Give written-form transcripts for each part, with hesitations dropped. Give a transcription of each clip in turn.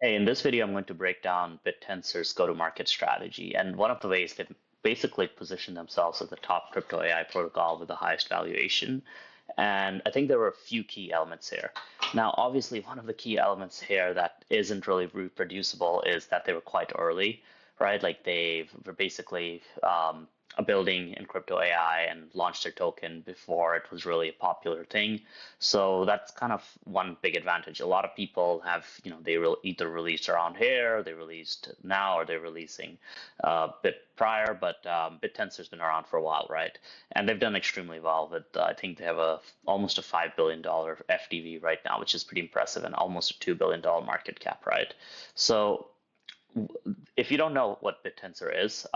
Hey, in this video, I'm going to break down Bittensor's go-to-market strategy and one of the ways they've basically positioned themselves as the top crypto AI protocol with the highest valuation. And I think there were a few key elements here. Now, obviously, one of the key elements here that isn't really reproducible is that they were quite early, right? Like they were basically building in crypto AI and launched their token before it was really a popular thing. So that's kind of one big advantage. A lot of people have, they either released around here, they released now, or they're releasing a bit prior, but BitTensor's been around for a while, right? And they've done extremely well with, I think they have almost a $5 billion FDV right now, which is pretty impressive, and almost a $2 billion market cap, right? So if you don't know what Bittensor is,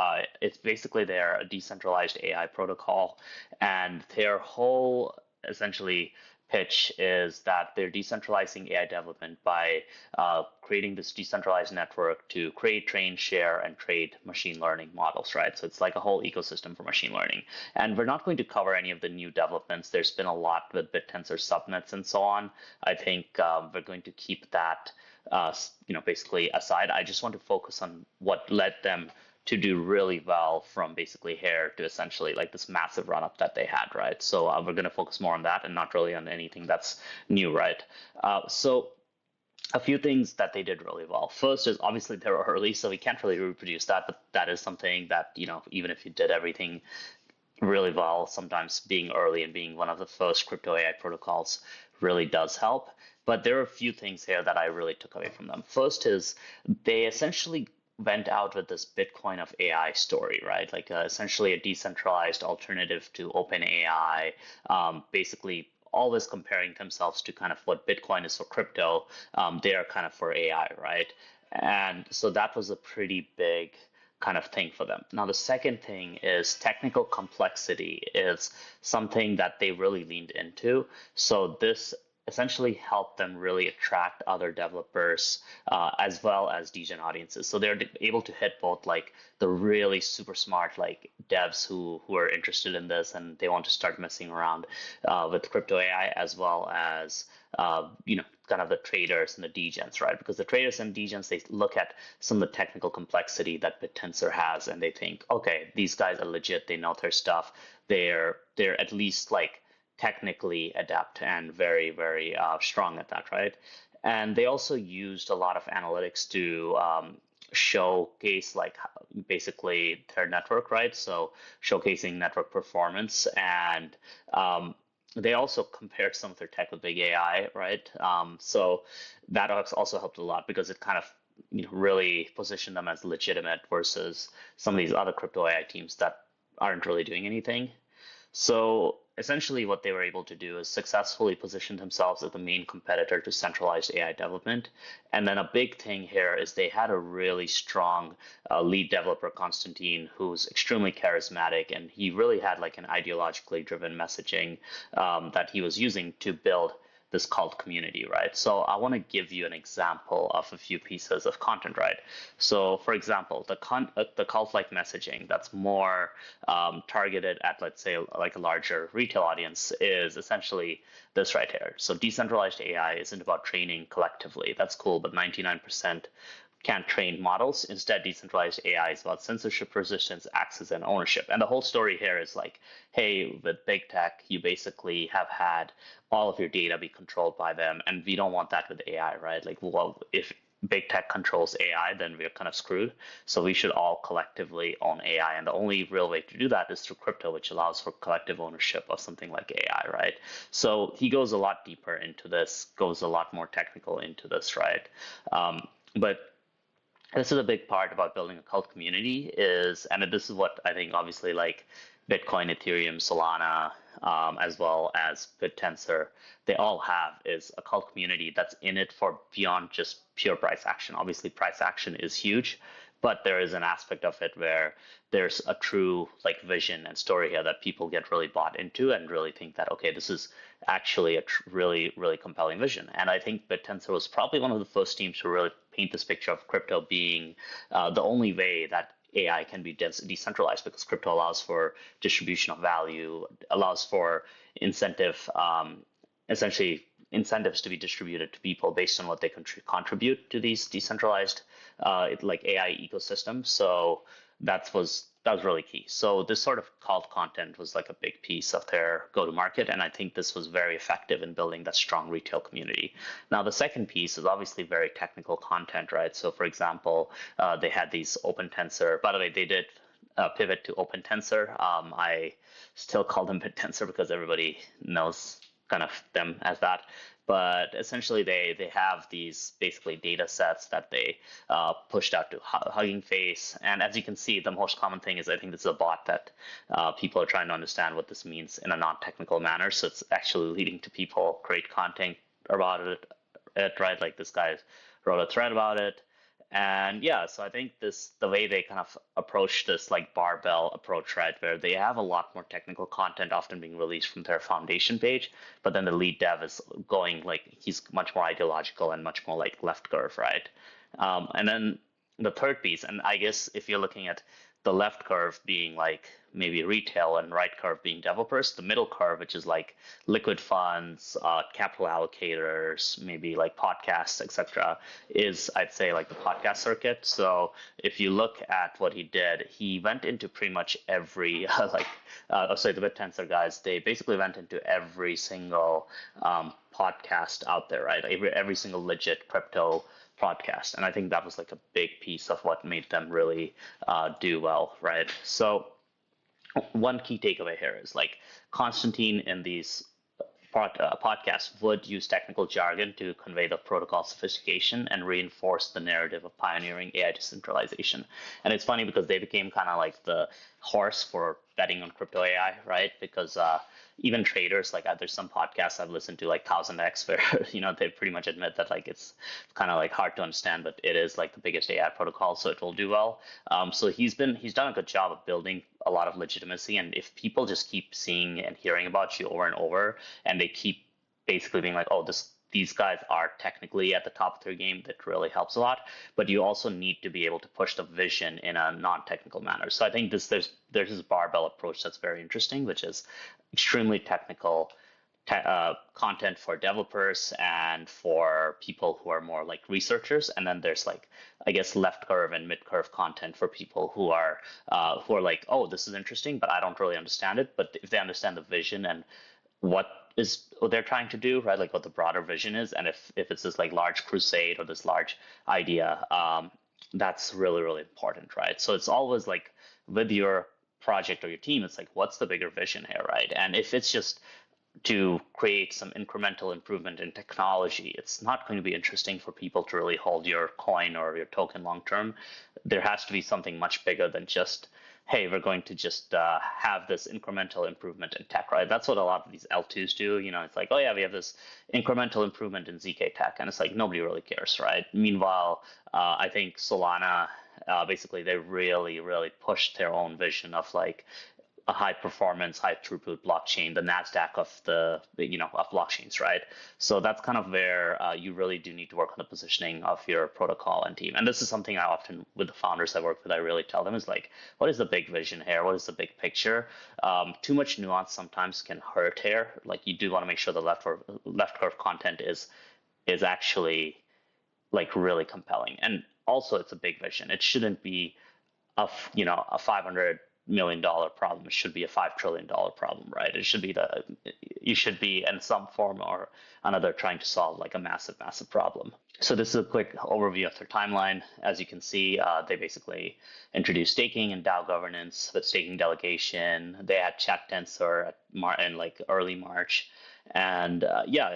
it's basically they're a decentralized AI protocol, and their whole essentially pitch is that they're decentralizing AI development by creating this decentralized network to create, train, share, and trade machine learning models, right? So it's like a whole ecosystem for machine learning. And we're not going to cover any of the new developments. There's been a lot with Bittensor subnets and so on. I think we're going to keep that basically aside. I just want to focus on what led them to do really well from basically here to essentially like this massive run up that they had, right? So we're going to focus more on that and not really on anything that's new, right? So a few things that they did really well. First is obviously they were early, so we can't really reproduce that, but that is something that, even if you did everything really well, sometimes being early and being one of the first crypto AI protocols really does help. But there are a few things here that I really took away from them. First is they essentially went out with this Bitcoin of AI story, right? Like essentially a decentralized alternative to OpenAI, basically always comparing themselves to kind of what Bitcoin is for crypto. They are kind of for AI, right? And so that was a pretty big kind of thing for them. Now, the second thing is technical complexity is something that they really leaned into. So this essentially helped them really attract other developers as well as degen audiences. So they're able to hit both like the really super smart like devs who are interested in this and they want to start messing around with crypto AI, as well as kind of the traders and the degens, right? Because the traders and degens, they look at some of the technical complexity that Bittensor has and they think, okay, these guys are legit, they know their stuff, they're at least like technically adept and very, very strong at that, right? And they also used a lot of analytics to showcase like basically their network, right? So showcasing network performance, and they also compared some of their tech with big AI, right? So that also helped a lot because it kind of really positioned them as legitimate versus some of these other crypto AI teams that aren't really doing anything. So essentially, what they were able to do is successfully position themselves as the main competitor to centralized AI development. And then a big thing here is they had a really strong lead developer, Konstantin, who's extremely charismatic, and he really had like an ideologically driven messaging that he was using to build this cult community, right? So I want to give you an example of a few pieces of content, right? So, for example, the cult-like messaging that's more targeted at, let's say, like a larger retail audience is essentially this right here. So, decentralized AI isn't about training collectively. That's cool, but 99% can't train models. Instead, decentralized AI is about censorship, resistance, access, and ownership. And the whole story here is like, hey, with big tech, you basically have had all of your data be controlled by them, and we don't want that with AI, right? Like, well, if big tech controls AI, then we're kind of screwed. So we should all collectively own AI, and the only real way to do that is through crypto, which allows for collective ownership of something like AI, right? So he goes a lot deeper into this, goes a lot more technical into this, right? But this is a big part about building a cult community is, and this is what I think obviously like Bitcoin, Ethereum, Solana, as well as Bittensor, they all have is a cult community that's in it for beyond just pure price action. Obviously, price action is huge, but there is an aspect of it where there's a true like vision and story here that people get really bought into and really think that, okay, this is actually a really, really compelling vision. And I think Bittensor was probably one of the first teams to really paint this picture of crypto being the only way that AI can be decentralized, because crypto allows for distribution of value, allows for incentive, essentially incentives to be distributed to people based on what they contribute to these decentralized like AI ecosystems. So that was really key. So this sort of cult content was like a big piece of their go-to-market, and I think this was very effective in building that strong retail community. Now, the second piece is obviously very technical content, right? So, for example, they had these open tensor. By the way, they did pivot to open tensor. I still call them Bittensor because everybody knows kind of them as that. But essentially, they have these basically data sets that they pushed out to Hugging Face. And as you can see, the most common thing is I think this is a bot that people are trying to understand what this means in a non-technical manner. So it's actually leading to people create content about it, right? Like this guy wrote a thread about it. And yeah, so I think the way they kind of approach this like barbell approach, right, where they have a lot more technical content often being released from their foundation page, but then the lead dev is going like he's much more ideological and much more like left curve, right? And then the third piece, and I guess if you're looking at the left curve being like maybe retail and right curve being developers, the middle curve, which is like liquid funds, capital allocators, maybe like podcasts, etc., is I'd say like the podcast circuit. So if you look at what he did, he went into pretty much every sorry, the BitTensor guys, they basically went into every single podcast out there, right? Every single legit crypto podcast. And I think that was like a big piece of what made them really do well, right? So one key takeaway here is like Constantine in these podcasts would use technical jargon to convey the protocol sophistication and reinforce the narrative of pioneering AI decentralization. And it's funny because they became kind of like the horse for betting on crypto AI, right? Because even traders, like there's some podcasts I've listened to, like 1000X, where they pretty much admit that like it's kind of like hard to understand, but it is like the biggest AI protocol, so it will do well. So he's done a good job of building a lot of legitimacy, and if people just keep seeing and hearing about you over and over, and they keep basically being like, oh, these guys are technically at the top of their game, that really helps a lot. But you also need to be able to push the vision in a non-technical manner. So I think there's this barbell approach that's very interesting, which is extremely technical content for developers and for people who are more like researchers, and then there's like I guess left curve and mid curve content for people who are like, oh, this is interesting, but I don't really understand it. But if they understand the vision and what they're trying to do, right? Like what the broader vision is, and if it's this like large crusade or this large idea, that's really really important, right? So it's always like with your project or your team, it's like what's the bigger vision here, right? And if it's just to create some incremental improvement in technology, it's not going to be interesting for people to really hold your coin or your token long term. There has to be something much bigger than just, hey, we're going to just have this incremental improvement in tech, right? That's what a lot of these L2s do. It's like, oh yeah, we have this incremental improvement in ZK tech, and it's like nobody really cares, right? Meanwhile, I think Solana, basically, they really, really pushed their own vision of like a high performance, high throughput blockchain, the NASDAQ of of blockchains, right? So that's kind of where you really do need to work on the positioning of your protocol and team. And this is something I often, with the founders I work with, I really tell them is like, what is the big vision here? What is the big picture? Too much nuance sometimes can hurt here. Like you do want to make sure the left curve content is actually like really compelling. And also it's a big vision. It shouldn't be a $500 million problem. It should be a $5 trillion problem, right? You should be in some form or another trying to solve like a massive problem. So this is a quick overview of their timeline. As you can see, they basically introduced staking and DAO governance with staking delegation. They had chat tensor in like early March. And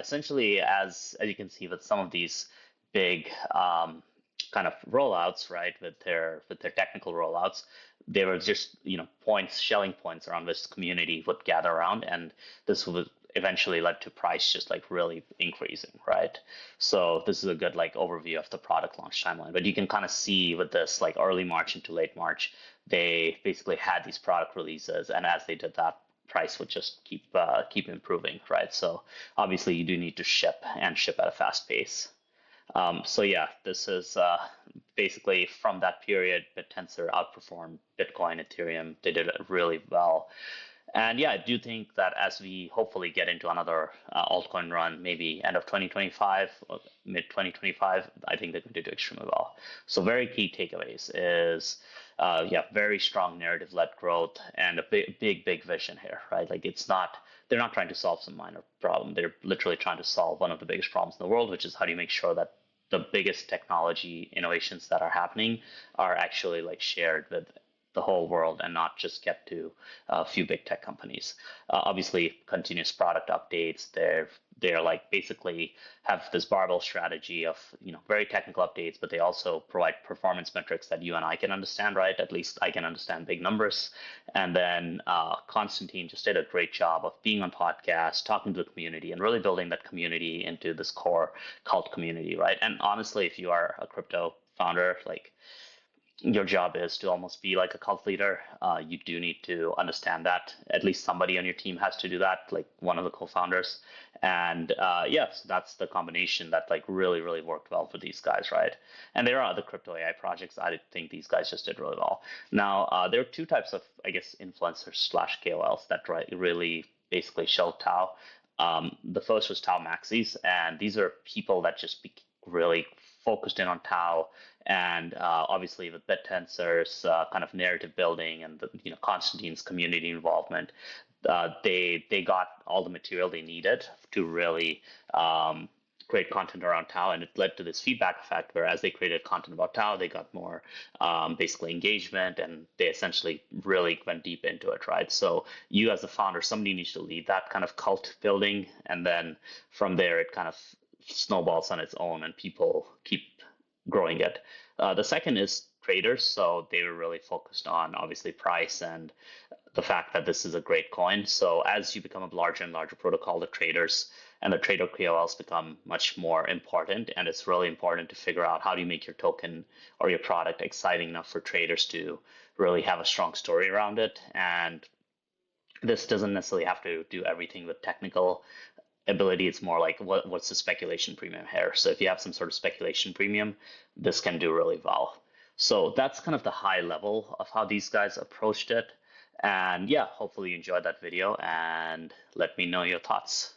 essentially as you can see with some of these big kind of rollouts, right, with their technical rollouts, they were just shelling points around which the community would gather around, and this would eventually led to price just like really increasing, right? So this is a good like overview of the product launch timeline. But you can kind of see with this like early March into late March, they basically had these product releases, and as they did that, price would just keep improving, right? So obviously you do need to ship at a fast pace. So yeah, this is basically from that period, Bittensor outperformed Bitcoin, Ethereum. They did it really well. And yeah, I do think that as we hopefully get into another altcoin run, maybe end of 2025 or mid 2025, I think they're going to do extremely well. So very key takeaways is, yeah, very strong narrative-led growth and a big vision here, right? Like it's not, they're not trying to solve some minor problem. They're literally trying to solve one of the biggest problems in the world, which is how do you make sure that the biggest technology innovations that are happening are actually like shared with the whole world and not just kept to a few big tech companies. Obviously, continuous product updates. They're like basically have this barbell strategy of very technical updates, but they also provide performance metrics that you and I can understand, right? At least I can understand big numbers. And then Constantine just did a great job of being on podcasts, talking to the community, and really building that community into this core cult community, right? And honestly, if you are a crypto founder, like your job is to almost be like a cult leader. You do need to understand that. At least somebody on your team has to do that, like one of the co-founders. And yes, that's the combination that like really worked well for these guys, right? And there are other crypto AI projects. I think these guys just did really well. Now, there are two types of, I guess, influencers slash KOLs that really basically show Tao. The first was Tao Maxis, and these are people that just really focused in on Tao and obviously with Bittensor's kind of narrative building and the, Constantine's community involvement, they got all the material they needed to really create content around Tao, and it led to this feedback effect where as they created content about Tao, they got more basically engagement, and they essentially really went deep into it, right? So you as the founder, somebody needs to lead that kind of cult building, and then from there it kind of snowballs on its own, and people keep growing it. The second is traders. So they were really focused on obviously price and the fact that this is a great coin. So as you become a larger and larger protocol, the traders and the trader KOLs become much more important. And it's really important to figure out how do you make your token or your product exciting enough for traders to really have a strong story around it. And this doesn't necessarily have to do everything with technical ability. It's more like what's the speculation premium here. So if you have some sort of speculation premium, this can do really well. So that's kind of the high level of how these guys approached it. And yeah, hopefully you enjoyed that video and let me know your thoughts.